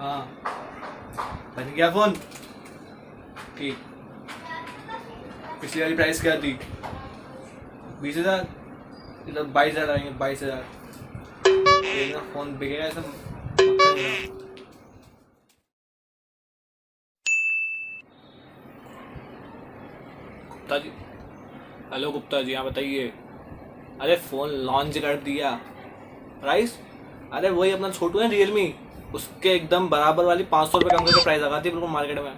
हाँ, बन गया फोन। ठीक, पिछली वाली प्राइस क्या थी? 20,000, मतलब 22,000 आएंगे। 22,000 फोन बिकेगा ऐसा। गुप्ता जी, हेलो गुप्ता जी, हाँ बताइए। अरे फ़ोन लॉन्च कर दिया। प्राइस, अरे वही अपना छोटू है रियलमी, उसके एकदम बराबर वाली 500 रुपये कम करके प्राइस लगा दी बिल्कुल मार्केट में।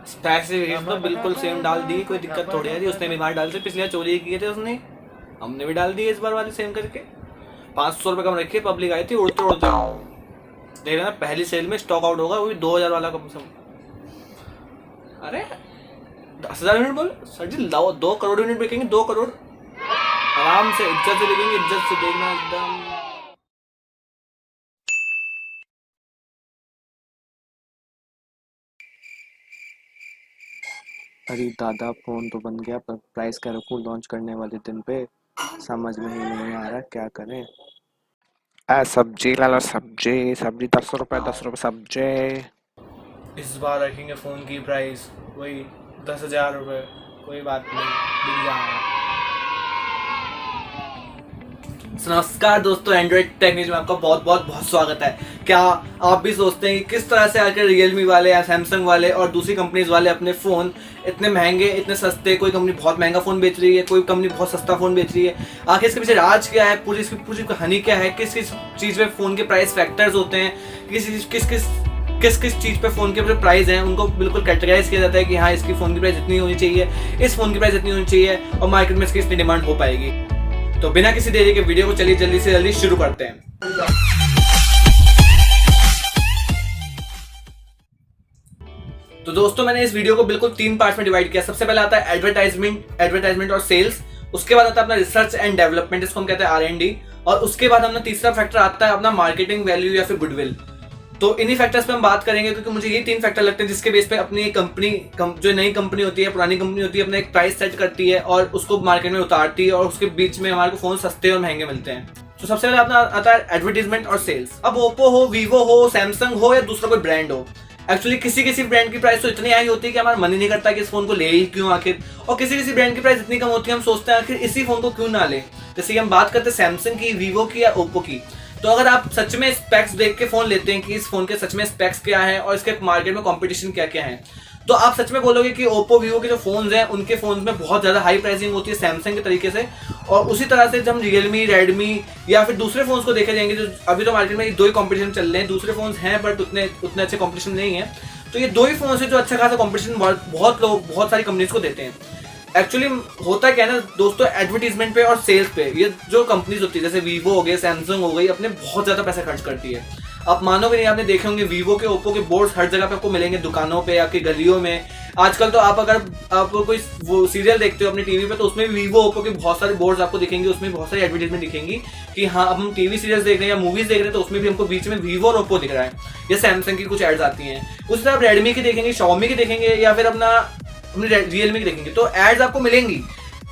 स्पेसिफिकेशन तो बिल्कुल सेम डाल दी, कोई दिक्कत थोड़ी है जी। उसने भी बार डाल दी, पिछले चोरी किए थे उसने, हमने भी डाल दिए इस बार वाली सेम करके। 500 रुपये कम रखिए, पब्लिक आई थी उड़ते उड़ते। देख रहे ना, पहली सेल में स्टॉक आउट होगा, वो भी 2,000 वाला कम से कम। अरे 10,000 यूनिट बोल सर जी, लाओ 2 करोड़ यूनिट बिकेंगे। 2 करोड़ आराम से, इज्जत से बिकेंगे, इज्जत से देखना एकदम। अरे दादा, फोन तो बन गया पर प्राइस क्या रखूं लॉन्च करने वाले दिन पे? समझ में ही नहीं आ रहा क्या करें। सब्जी ला लो, सब्जी सब्जी 10 रुपए, 10 रुपए सब्जी। इस बार रखेंगे फ़ोन की प्राइस वही 10,000 रुपये। कोई बात नहीं, बिक जाएगा। नमस्कार दोस्तों, एंड्रॉइड टेक्निक में आपका बहुत बहुत बहुत स्वागत है। क्या आप भी सोचते हैं कि किस तरह से आकर रियलमी वाले या सैमसंग वाले और दूसरी कंपनीज वाले अपने फ़ोन इतने महंगे, इतने सस्ते, कोई कंपनी बहुत महंगा फ़ोन बेच रही है, कोई कंपनी बहुत सस्ता फ़ोन बेच रही है। आखिर इसके पीछे राज क्या है, पूरी इसकी पूरी कहानी क्या है, किस किस चीज़ में फ़ोन के प्राइस फैक्टर्स होते हैं, किस किस किस किस किस चीज़ पे फ़ोन के जो प्राइस हैं उनको बिल्कुल कैटेगराइज किया जाता है कि हाँ, इसकी फ़ोन की प्राइस इतनी होनी चाहिए, इस फ़ोन की प्राइस इतनी होनी चाहिए और मार्केट में इसकी इतनी डिमांड हो पाएगी। तो बिना किसी देरी के वीडियो को चलिए जल्दी से जल्दी शुरू करते हैं। तो दोस्तों, मैंने इस वीडियो को बिल्कुल 3 पार्ट में डिवाइड किया। सबसे पहले आता है एडवर्टाइजमेंट और सेल्स। उसके बाद आता है अपना रिसर्च एंड डेवलपमेंट, इसको हम कहते हैं R&D। और उसके बाद अपना तीसरा फैक्टर आता है अपना मार्केटिंग वैल्यू या फिर गुडविल। तो इन्हीं फैक्टर्स पे हम बात करेंगे, क्योंकि मुझे ये 3 फैक्टर लगते हैं जिसके बेस पे अपनी कंपनी, जो नई कंपनी होती है, पुरानी कंपनी होती है, अपना एक प्राइस सेट करती है और उसको मार्केट में उतारती है और उसके बीच में हमारे को फोन सस्ते और महंगे मिलते हैं। तो सबसे पहले अपना आता है एडवर्टीजमेंट और सेल्स। अब ओप्पो हो, वीवो हो, सैमसंग हो या दूसरा कोई ब्रांड हो, एक्चुअली किसी किसी ब्रांड की प्राइस तो इतनी हाई होती है कि हमारा मन ही नहीं करता कि इस फोन को ले ही क्यों आखिर। और किसी किसी ब्रांड की प्राइस इतनी कम होती है, हम सोचते हैं आखिर इसी फोन को क्यों ना ले। जैसे कि हम बात करते हैं सैमसंग की, वीवो की या ओप्पो की। तो अगर आप सच में स्पेक्स देख के फोन लेते हैं कि इस फोन के सच में स्पेक्स क्या है और इसके मार्केट में कंपटीशन क्या क्या है, तो आप सच में बोलोगे कि ओप्पो वीवो के जो फोन्स हैं उनके फोन्स में बहुत ज़्यादा हाई प्राइसिंग होती है सैमसंग के तरीके से। और उसी तरह से जब हम रियलमी, रेडमी या फिर दूसरे फोन्स को देखे जाएंगे, जो अभी तो मार्केट में 2 ही कॉम्पिटिशन चल रहे हैं, दूसरे फोन्स हैं बट उतने अच्छे कॉम्पिटिशन नहीं है। तो ये 2 ही फोन है जो अच्छा खासा कॉम्पिटिशन बहुत लोग, बहुत सारी कंपनीज को देते हैं। एक्चुअली होता क्या है ना दोस्तों, एडवर्टीजमेंट पे और सेल्स पे ये जो कंपनीज होती है, जैसे वीवो हो गए, सैमसंग हो गई, अपने बहुत ज़्यादा पैसा खर्च करती है। आप मानोगे नहीं, आपने देखे होंगे वीवो के, ओप्पो के बोर्ड्स हर जगह पे आपको मिलेंगे, दुकानों पे, आपकी गलियों में। आजकल तो आप अगर आप कोई वो सीरियल देखते हो अपने टीवी पे, तो उसमें भी वीवो, ओप्पो के बहुत सारे बोर्ड्स आपको दिखेंगे, उसमें बहुत सारी एडवर्टीजमेंट दिखेंगी कि हाँ, अब हम टीवी सीरियल्स देख रहे हैं या मूवीज देख रहे हैं तो उसमें भी हमको बीच में वीवो और ओप्पो दिख रहा है, या सैमसंग की कुछ एड्स आती हैं। उसी तरह आप रेडमी की देखेंगे, शाओमी की देखेंगे या फिर अपना रियलमी की देखेंगे, तो एड्स आपको मिलेंगी।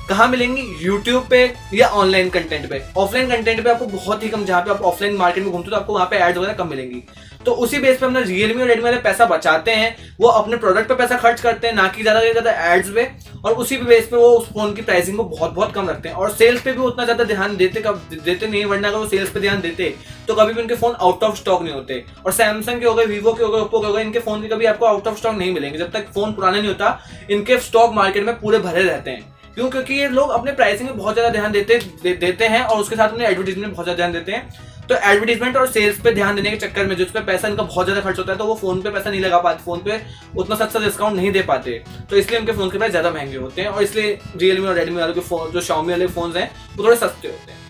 कहाँ मिलेंगी? यूट्यूब पे या ऑनलाइन कंटेंट पे। ऑफलाइन कंटेंट पे आपको बहुत ही कम, जहाँ पे आप ऑफलाइन मार्केट में घूमते हो तो आपको वहाँ पे एड्स वगैरह कम मिलेंगी। तो उसी बेस पे अपना रियलमी और रेडमी वाले पैसा बचाते हैं, वो अपने प्रोडक्ट पे पैसा खर्च करते हैं, ना कि ज्यादा से ज्यादा एड्स पे। और उसी बेस पे वो उस फोन की प्राइसिंग को बहुत बहुत कम रखते हैं। और सेल्स पे भी उतना ज्यादा ध्यान देते नहीं, वरना अगर वो सेल्स पे ध्यान देते तो कभी भी उनके फोन आउट ऑफ स्टॉक नहीं होते। और सैमसंग के हो गए, वीवो के हो गए, ओप्पो के हो गए, इनके फोन के कभी आपको आउट ऑफ स्टॉक नहीं मिलेंगे। जब तक फोन पुराना नहीं होता, इनके स्टॉक मार्केट में पूरे भरे रहते हैं। क्यों? क्योंकि ये लोग अपने प्राइसिंग में बहुत ज्यादा ध्यान देते हैं और उसके साथ अपने एडवर्टीजमेंट में बहुत ज्यादा ध्यान देते हैं। तो एडवर्टीजमेंट और सेल्स पे ध्यान देने के चक्कर में, जिस पे पैसा इनका बहुत ज्यादा खर्च होता है, तो वो फोन पे पैसा नहीं लगा पाते, फोन पे उतना सस्ता डिस्काउंट नहीं दे पाते। तो इसलिए उनके फोन के प्राइस ज्यादा महंगे होते हैं और इसलिए रियलमी और रेडमी वाले के फोन, जो शाओमी वाले फोन हैं, वो थोड़े सस्ते होते हैं।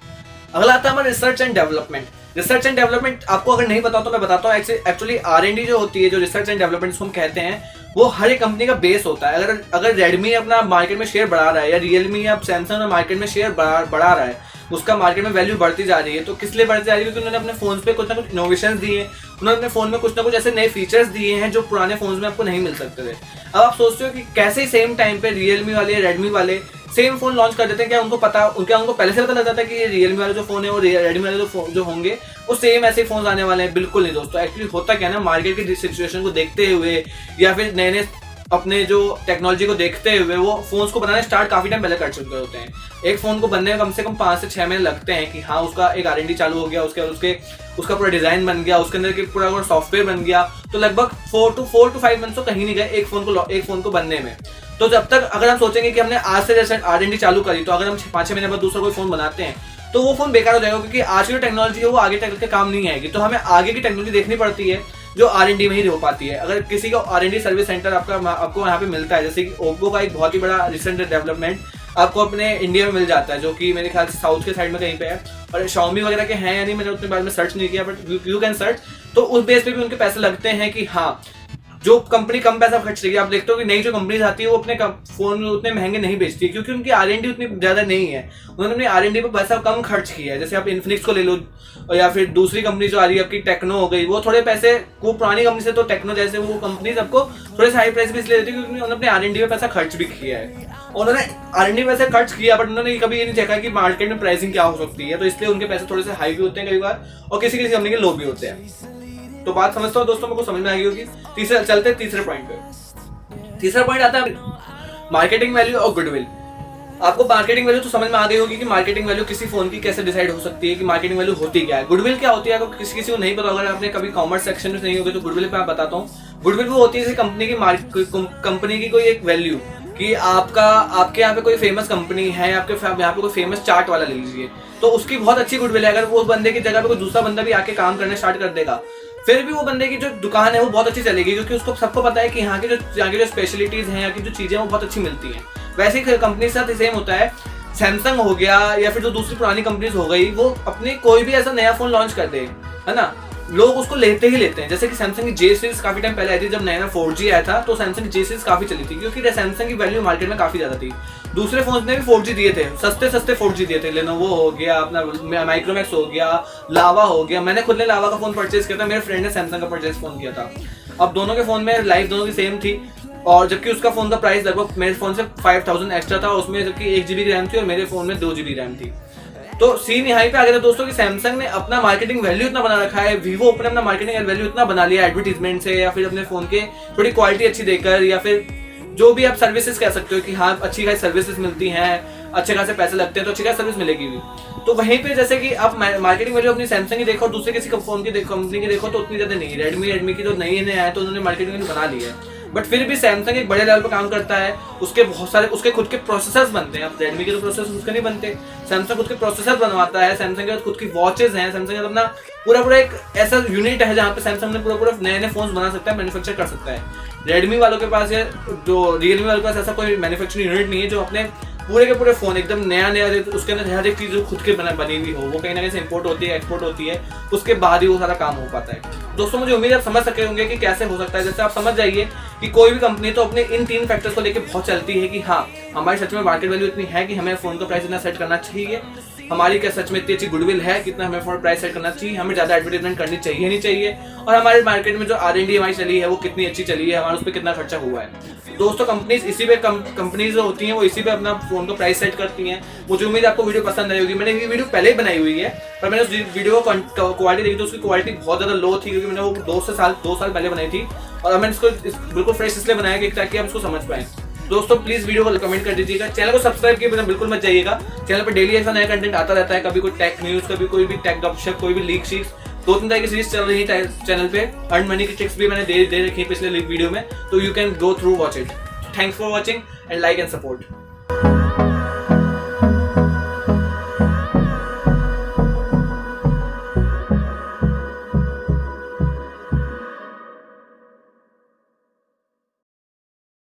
अगला आता है हमारा research and development. Research and development आपको अगर नहीं पता तो मैं बताता हूँ। एक्चुअली R&D जो होती है, जो रिसर्च एंड डेवलपमेंट जिसको हम कहते हैं, वो हर एक कंपनी का बेस होता है। अगर रेडमी अपना मार्केट में शेयर बढ़ा रहा है या रियलमी या सैमसंग मार्केट में शेयर बढ़ा रहा है, उसका मार्केट में वैल्यू बढ़ती जा रही है, तो किस लिए बढ़ती जा रही है? क्योंकि उन्होंने अपने फोन पे कुछ ना कुछ इनोवेशन दिए, उन्होंने अपने फोन में कुछ ना कुछ ऐसे नए फीचर्स दिए हैं जो पुराने फोन में आपको नहीं मिल सकते थे। अब आप सोचते हो कि कैसे सेम टाइम पे रियलमी वाले, रेडमी वाले सेम फोन लॉन्च कर देते हैं। क्या उनको पहले से पता लग जाता है कि ये रियलमी वाले जो फोन है और रेडमी वाले जो होंगे वो सेम ऐसे फोन आने वाले हैं? बिल्कुल नहीं दोस्तों। एक्चुअली होता क्या है ना, मार्केट की सिचुएशन को देखते हुए या फिर नए नए अपने जो टेक्नोलॉजी को देखते हुए वो फोन्स को बनाने स्टार्ट काफी टाइम पहले कर चुके होते हैं। एक फोन को बनने में कम से कम 5 से 6 महीने लगते हैं कि हाँ उसका एक R&D चालू हो गया, उसका पूरा डिजाइन बन गया, उसके अंदर के पूरा सॉफ्टवेयर बन गया। तो लगभग 4 to 5 मंथ्स तो कहीं नहीं गए एक फोन को बनने में। तो जब तक अगर हम सोचेंगे कि हमने आज से जैसे R&D चालू करी तो अगर हम 5-6 महीने बाद दूसरा कोई फोन बनाते हैं तो वो फोन बेकार हो जाएगा, क्योंकि आज की जो टेक्नोलॉजी है वो आगे तक के काम नहीं आएगी। तो हमें आगे की टेक्नोलॉजी देखनी पड़ती है जो R&D में ही हो पाती है। अगर किसी का R&D सर्विस सेंटर आपको यहाँ पे मिलता है, जैसे कि ओप्पो का एक बहुत ही बड़ा रिसेंट डेवलपमेंट आपको अपने इंडिया में मिल जाता है, जो कि मेरे ख्याल से साउथ के साइड में कहीं पे है, और Xiaomi वगैरह के हैं या नहीं मैंने उतने बारे में सर्च नहीं किया, बट यू कैन सर्च। तो उस बेस पे भी उनके पैसे लगते हैं कि हाँ जो कंपनी कम पैसा खर्च रही है। आप देखते हो कि नई जो कंपनीज आती है वो अपने फोन उतने महंगे नहीं बेचती है, क्योंकि उनकी R&D उतनी ज्यादा नहीं है। उन्होंने अपनी R&D पर पैसा कम खर्च किया है। जैसे आप इन्फिनिक्स को ले लो, या फिर दूसरी कंपनी जो आ रही है आपकी टेक्नो हो गई, वो थोड़े पैसे वो पुरानी कंपनी से, तो टेक्नो जैसे वो कंपनीज आपको थोड़े से हाई प्राइस भी इसलिए देती है क्योंकि उन्होंने अपने R&D में पैसा खर्च भी किया है। उन्होंने R&D में पैसे खर्च किया, बट उन्होंने कभी ये नहीं देखा कि मार्केट में प्राइसिंग क्या हो सकती है, तो इसलिए उनके पैसे थोड़े से हाई भी होते हैं कई बार, और किसी कंपनी के लो भी होते हैं। तो बात समझता हूँ दोस्तों, मेरे को समझ में आ गई होगी। तीसरे पॉइंट पे। तीसरा पॉइंट आता है मार्केटिंग वैल्यू और गुडविल। आपको मार्केटिंग वैल्यू तो समझ में आ गई होगी कि मार्केटिंग वैल्यू किसी फोन की कैसे डिसाइड हो सकती है, कि मार्केटिंग वैल्यू होती क्या है। गुडविल क्या होती है अगर किसी को नहीं पता, अगर आपने कभी कॉमर्स सेक्शन में नहीं होगी तो गुडविल पे मैं बताता हूँ। गुडविल वो होती है कंपनी की कोई एक वैल्यू, कि आपके यहाँ पे कोई फेमस कंपनी है, आपके यहाँ पे कोई फेमस चार्ट वाला ले लीजिए, तो उसकी बहुत अच्छी गुडविल है। अगर वो बंदे की जगह पे कोई दूसरा बंदा भी आके काम करना स्टार्ट कर देगा, फिर भी वो बंदे की जो दुकान है वो बहुत अच्छी चलेगी, क्योंकि उसको सबको पता है कि यहाँ की जो स्पेशलिटीज हैं, यहाँ की जो चीजें वो बहुत अच्छी मिलती हैं। वैसे ही कंपनी के साथ सेम होता है। सैमसंग हो गया या फिर जो दूसरी पुरानी कंपनीज हो गई, वो अपने कोई भी ऐसा नया फोन लॉन्च कर दे, है ना, लोग उसको लेते ही लेते हैं। जैसे कि सैमसंग की J सीरीज काफी टाइम पहले आई थी, जब नया 4G आया था तो सैमसंग की J सीरीज काफी चली थी, क्योंकि सैमसंग की वैल्यू मार्केट में काफी ज्यादा थी। दूसरे फोन ने भी 4G दिए थे, सस्ते 4G दिए थे। लेनोवो हो गया, अपना माइक्रोमैक्स हो गया, लावा हो गया। मैंने खुद ने लावा का फोन परचेज किया था, मेरे फ्रेंड ने सैमसंग का परचेज फोन किया था। अब दोनों के फोन में लाइफ दोनों की सेम थी, और जबकि उसका फोन का प्राइस लगभग मेरे फोन से 5000 एक्स्ट्रा था, उसमें जबकि 1 GB रैम थी और मेरे फोन में 2 GB रैम थी। तो सीन यहाँ पे आ गया था दोस्तों कि सैमसंग ने अपना मार्केटिंग वैल्यू इतना बना रखा है, वीवो अपने अपना मार्केटिंग वैल्यू इतना बना लिया एडवर्टीजमेंट से, या फिर अपने फोन के थोड़ी क्वालिटी अच्छी देकर, या फिर जो भी आप सर्विसेज कह सकते हो कि हाँ अच्छी खासी सर्विसेज मिलती हैं, अच्छे खासे पैसे लगते हैं तो अच्छी खासी सर्विस मिलेगी भी। तो वहीं पे जैसे कि आप मार्केटिंग वैल्यू अपनी सैमसंग की देखो, दूसरे किसी फोन की कंपनी की देखो तो उतनी ज्यादा नहीं। रेडमी की तो नई आया तो उन्होंने मार्केटिंग वैल्यू बना ली है, बट फिर भी सैमसंग एक बड़े लेवल पर काम करता है। उसके बहुत सारे उसके खुद के प्रोसेसर्स बनते हैं। अब रेडमी के तो प्रोसेसर उसके नहीं बनते, सैमसंग खुद के प्रोसेसर बनवाता है। सैमसंग के खुद की वॉचेज हैं, सैमसंग का अपना पूरा एक ऐसा यूनिट है जहाँ पे सैमसंग ने पूरा नए फोन बना सकता है, मैन्युफैक्चर कर सकता है। रेडमी वालों के पास या जो रियलमी वालों के पास ऐसा कोई मैन्युफैक्चरिंग यूनिट नहीं है जो अपने पूरे के पूरे फोन एकदम नया उसके अंदर हर एक चीज खुद के बनी हुई हो, वो कहीं ना कहीं से इंपोर्ट होती है, एक्सपोर्ट होती है, उसके बाद ही वो सारा काम हो पाता है। दोस्तों मुझे उम्मीद है आप समझ सके होंगे कि कैसे हो सकता है। जैसे आप समझ जाइए कि कोई भी कंपनी तो अपने इन 3 फैक्टर्स को लेकर बहुत चलती है कि हाँ हमारी सच में मार्केट वैल्यू इतनी है कि हमें फोन का प्राइस इतना सेट करना चाहिए, हमारी क्या सच में इतनी अच्छी गुडविल है, कितना हमें फोन प्राइस सेट करना चाहिए, हमें ज्यादा एडवर्टाइजमेंट करनी चाहिए नहीं चाहिए, और हमारे मार्केट में जो R&D हमारी चली है वो कितनी अच्छी चली है, हमारा उस पर कितना खर्चा हुआ है। दोस्तों कंपनीज इसी पे कंपनीज जो होती हैं वो इसी पे अपना फोन का प्राइस सेट करती हैं। मुझे उम्मीद है आपको वीडियो पसंद आई होगी। मैंने ये वीडियो पहले ही बनाई हुई है, पर मैंने उस वीडियो को क्वालिटी देखी तो उसकी क्वालिटी बहुत ज़्यादा लो थी, क्योंकि मैंने वो 2 साल पहले बनाई थी, और मैंने इसको बिल्कुल फ्रेश इसलिए बनाया कि ताकि आप इसको समझ पाएं। दोस्तों प्लीज वीडियो को कमेंट कर दीजिएगा, चैनल को सब्सक्राइब किए बिना बिल्कुल मत जाइएगा। चैनल पर डेली ऐसा नया कंटेंट आता रहता है, कभी कोई टेक न्यूज, कभी कोई भी टेक गपशप, कोई भी लीक शीट्स, 2-3 तरह की सीरीज चल रही है चैनल पे। अर्न मनी की ट्रिक्स भी मैंने दे रखी है पिछले वीडियो में, तो you can go through watch it. Thanks for watching and like and support.